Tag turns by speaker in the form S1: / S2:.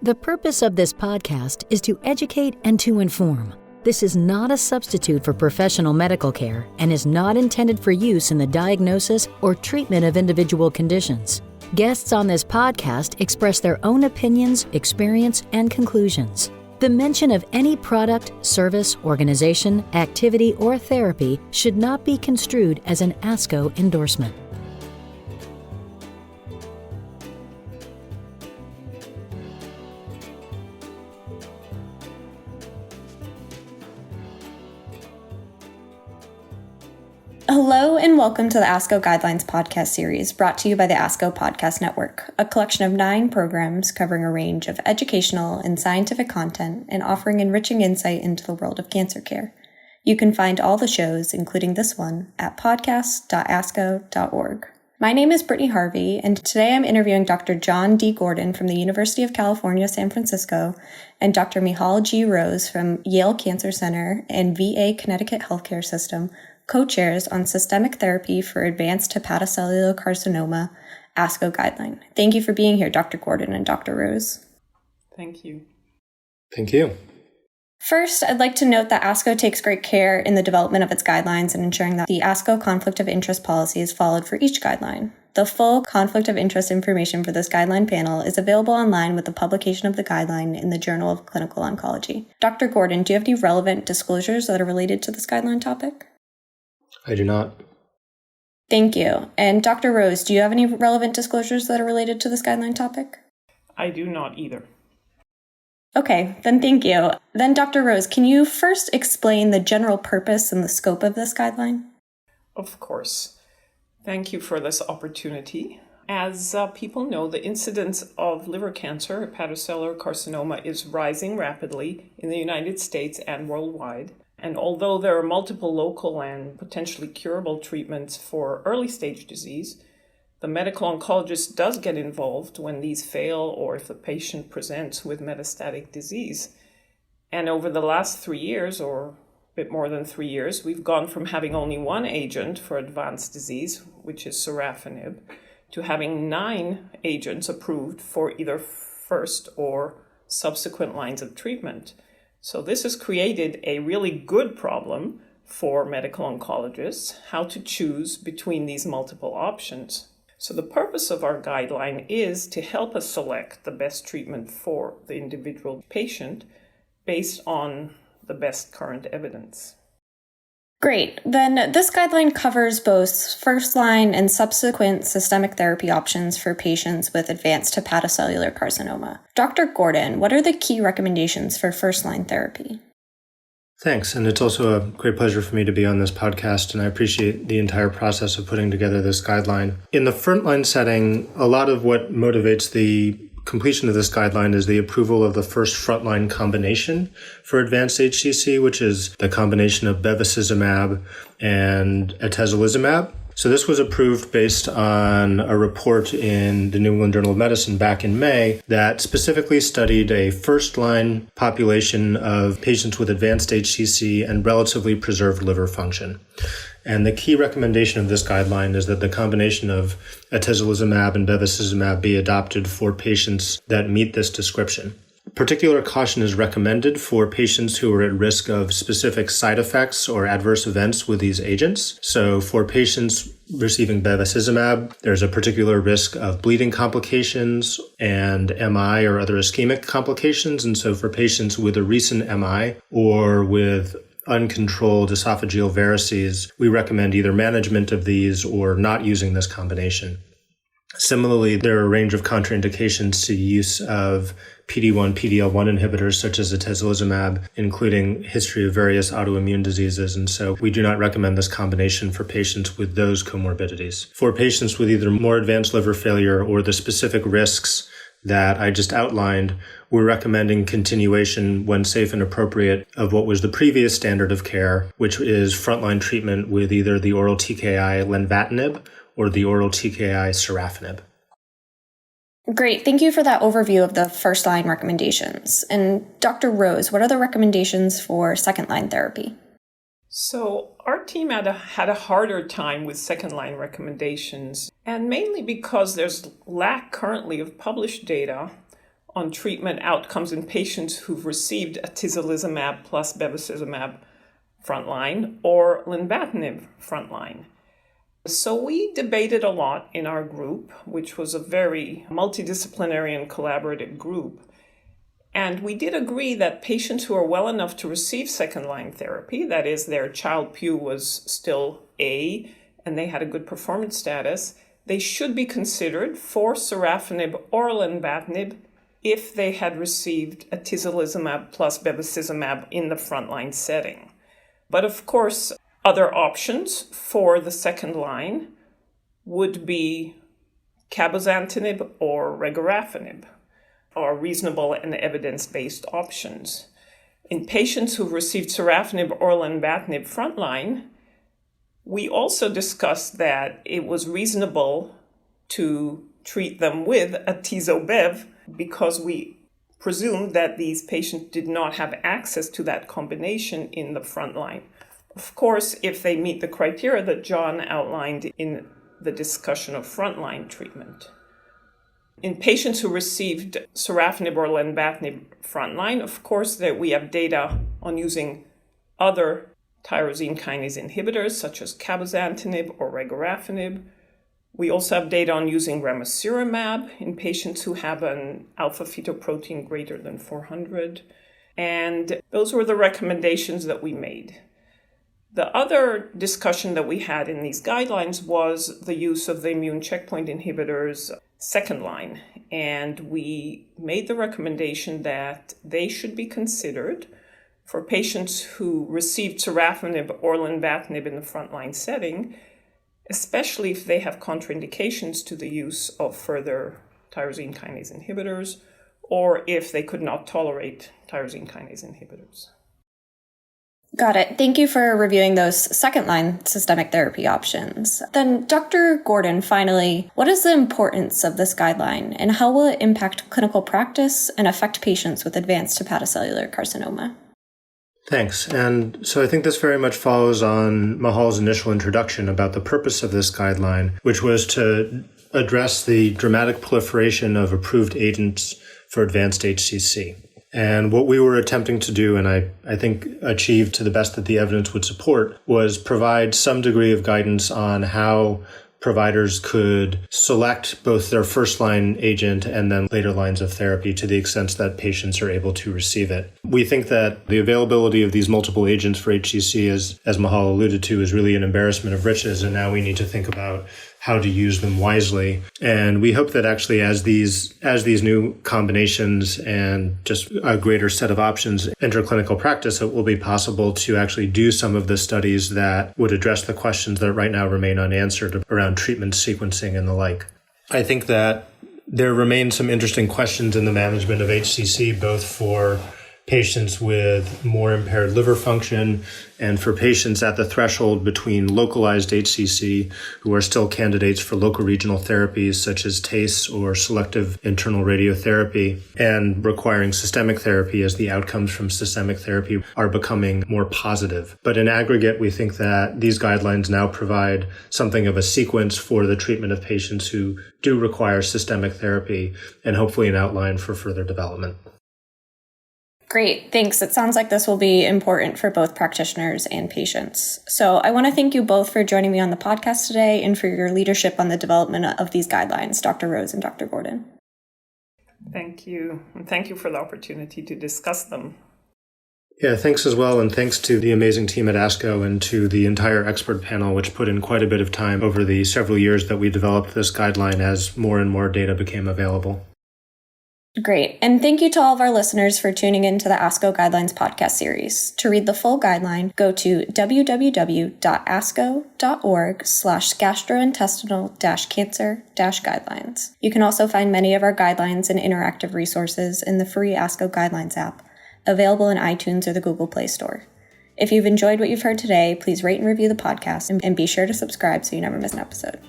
S1: The purpose of this podcast is to educate and to inform. This is not a substitute for professional medical care and is not intended for use in the diagnosis or treatment of individual conditions. Guests on this podcast express their own opinions, experience, and conclusions. The mention of any product, service, organization, activity, or therapy should not be construed as an ASCO endorsement.
S2: Hello and welcome to the ASCO Guidelines Podcast Series, brought to you by the ASCO Podcast Network, a collection of 9 programs covering a range of educational and scientific content and offering enriching insight into the world of cancer care. You can find all the shows, including this one, at podcast.asco.org. My name is Brittany Harvey, and today I'm interviewing Dr. John D. Gordon from the University of California, San Francisco, and Dr. Michal G. Rose from Yale Cancer Center and VA Connecticut Healthcare System, co-chairs on Systemic Therapy for Advanced Hepatocellular Carcinoma, ASCO Guideline. Thank you for being here, Dr. Gordon and Dr. Rose.
S3: Thank you.
S4: Thank you.
S2: First, I'd like to note that ASCO takes great care in the development of its guidelines and ensuring that the ASCO conflict of interest policy is followed for each guideline. The full conflict of interest information for this guideline panel is available online with the publication of the guideline in the Journal of Clinical Oncology. Dr. Gordon, do you have any relevant disclosures that are related to this guideline topic?
S4: I do not.
S2: Thank you. And Dr. Rose, do you have any relevant disclosures that are related to this guideline topic?
S3: I do not either.
S2: Okay, then thank you. Then Dr. Rose, can you first explain the general purpose and the scope of this guideline?
S3: Of course. Thank you for this opportunity. As people know, the incidence of liver cancer, hepatocellular carcinoma, is rising rapidly in the United States and worldwide. And although there are multiple local and potentially curable treatments for early stage disease, the medical oncologist does get involved when these fail or if the patient presents with metastatic disease. And over the last 3 years, or a bit more than 3 years, we've gone from having only one agent for advanced disease, which is sorafenib, to having 9 agents approved for either first or subsequent lines of treatment. So this has created a really good problem for medical oncologists, how to choose between these multiple options. So the purpose of our guideline is to help us select the best treatment for the individual patient based on the best current evidence.
S2: Great. Then this guideline covers both first-line and subsequent systemic therapy options for patients with advanced hepatocellular carcinoma. Dr. Gordon, what are the key recommendations for first-line therapy?
S4: Thanks. And it's also a great pleasure for me to be on this podcast, and I appreciate the entire process of putting together this guideline. In the frontline setting, a lot of what motivates the completion of this guideline is the approval of the first frontline combination for advanced HCC, which is the combination of bevacizumab and atezolizumab. So this was approved based on a report in the New England Journal of Medicine back in May that specifically studied a first-line population of patients with advanced HCC and relatively preserved liver function. And the key recommendation of this guideline is that the combination of atezolizumab and bevacizumab be adopted for patients that meet this description. Particular caution is recommended for patients who are at risk of specific side effects or adverse events with these agents. So for patients receiving bevacizumab, there's a particular risk of bleeding complications and MI or other ischemic complications. And so for patients with a recent MI or with uncontrolled esophageal varices, we recommend either management of these or not using this combination. Similarly, there are a range of contraindications to use of PD-1, PD-L1 inhibitors such as atezolizumab, including history of various autoimmune diseases, and so we do not recommend this combination for patients with those comorbidities. For patients with either more advanced liver failure or the specific risks that I just outlined, we're recommending continuation, when safe and appropriate, of what was the previous standard of care, which is frontline treatment with either the oral TKI lenvatinib or the oral TKI sorafenib.
S2: Great. Thank you for that overview of the first-line recommendations. And Dr. Rose, what are the recommendations for second-line therapy?
S3: So our team had a harder time with second-line recommendations, and mainly because there's lack currently of published data on treatment outcomes in patients who've received atezolizumab plus bevacizumab frontline or lenvatinib frontline. So we debated a lot in our group, which was a very multidisciplinary and collaborative group. And we did agree that patients who are well enough to receive second-line therapy, that is, their Child-Pugh was still A and they had a good performance status, they should be considered for sorafenib or lenvatinib if they had received atezolizumab plus bevacizumab in the frontline setting. But of course, other options for the second line would be cabozantinib or regorafenib, are reasonable and evidence-based options. In patients who've received sorafenib or lenvatinib frontline, we also discussed that it was reasonable to treat them with atezo-bev because we presumed that these patients did not have access to that combination in the frontline. Of course, if they meet the criteria that John outlined in the discussion of frontline treatment. In patients who received sorafenib or lenvatinib frontline, of course, that we have data on using other tyrosine kinase inhibitors such as cabozantinib or regorafenib. We also have data on using ramucirumab in patients who have an alpha-fetoprotein greater than 400. And those were the recommendations that we made. The other discussion that we had in these guidelines was the use of the immune checkpoint inhibitors second line. And we made the recommendation that they should be considered for patients who received sorafenib or lenvatinib in the frontline setting, especially if they have contraindications to the use of further tyrosine kinase inhibitors, or if they could not tolerate tyrosine kinase inhibitors.
S2: Got it. Thank you for reviewing those second-line systemic therapy options. Then, Dr. Gordon, finally, what is the importance of this guideline, and how will it impact clinical practice and affect patients with advanced hepatocellular carcinoma?
S4: Thanks. And so I think this very much follows on Michal's initial introduction about the purpose of this guideline, which was to address the dramatic proliferation of approved agents for advanced HCC. And what we were attempting to do, and I think achieved to the best that the evidence would support, was provide some degree of guidance on how providers could select both their first-line agent and then later lines of therapy to the extent that patients are able to receive it. We think that the availability of these multiple agents for HCC, as Michal alluded to, is really an embarrassment of riches, and now we need to think about how to use them wisely. And we hope that actually as these new combinations and just a greater set of options enter clinical practice, it will be possible to actually do some of the studies that would address the questions that right now remain unanswered around treatment sequencing and the like. I think that there remain some interesting questions in the management of HCC, both for patients with more impaired liver function and for patients at the threshold between localized HCC who are still candidates for local regional therapies such as TACE or selective internal radiotherapy and requiring systemic therapy as the outcomes from systemic therapy are becoming more positive. But in aggregate, we think that these guidelines now provide something of a sequence for the treatment of patients who do require systemic therapy and hopefully an outline for further development.
S2: Great, thanks. It sounds like this will be important for both practitioners and patients. So I want to thank you both for joining me on the podcast today and for your leadership on the development of these guidelines, Dr. Rose and Dr. Gordon.
S3: Thank you. And thank you for the opportunity to discuss them.
S4: Yeah, thanks as well. And thanks to the amazing team at ASCO and to the entire expert panel, which put in quite a bit of time over the several years that we developed this guideline as more and more data became available.
S2: Great. And thank you to all of our listeners for tuning in to the ASCO Guidelines Podcast Series. To read the full guideline, go to www.asco.org/gastrointestinal-cancer-guidelines. You can also find many of our guidelines and interactive resources in the free ASCO Guidelines app, available in iTunes or the Google Play Store. If you've enjoyed what you've heard today, please rate and review the podcast and be sure to subscribe so you never miss an episode.